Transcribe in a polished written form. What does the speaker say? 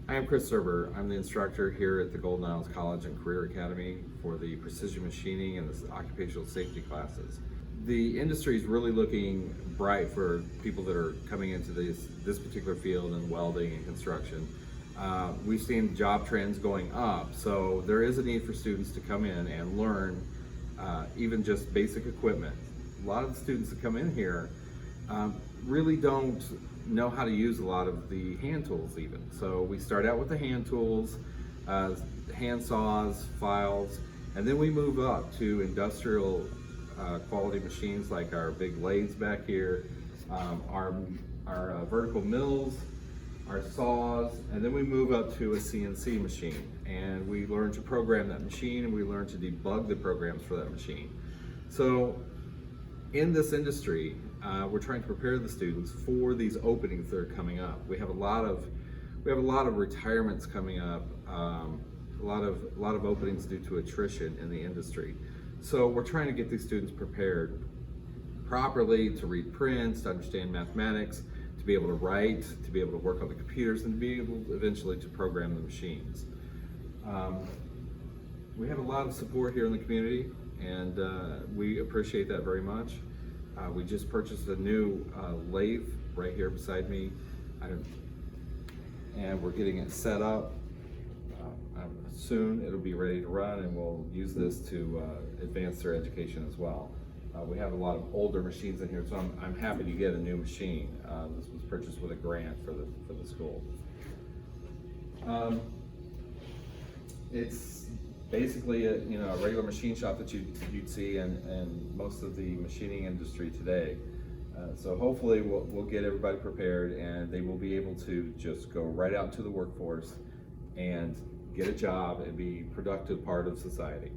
I am Chris Serber. I'm the instructor here at the Golden Isles College and Career Academy for the precision machining and the occupational safety classes. The industry is really looking bright for people that are coming into this particular field in welding and construction. We've seen job trends going up, so there is a need for students to come in and learn even just basic equipment. A lot of the students that come in here really don't know how to use a lot of the hand tools even. So we start out with the hand tools, hand saws, files, and then we move up to industrial quality machines like our big lathes back here, our vertical mills, our saws, and then we move up to a CNC machine. And we learn to program that machine, and we learn to debug the programs for that machine. So in this industry, we're trying to prepare the students for these openings that are coming up. We have a lot of retirements coming up, a lot of openings due to attrition in the industry. So we're trying to get these students prepared properly to read prints, to understand mathematics, to be able to write, to be able to work on the computers, and to be able eventually to program the machines. We have a lot of support here in the community, and we appreciate that very much. We just purchased a new lathe right here beside me, and we're getting it set up. Soon it'll be ready to run, and we'll use this to advance their education as well. We have a lot of older machines in here, so I'm happy to get a new machine. This was purchased with a grant for the school. It's basically a regular machine shop that you'd see in most of the machining industry today. So hopefully we'll get everybody prepared, and they will be able to just go right out to the workforce and get a job and be a productive part of society.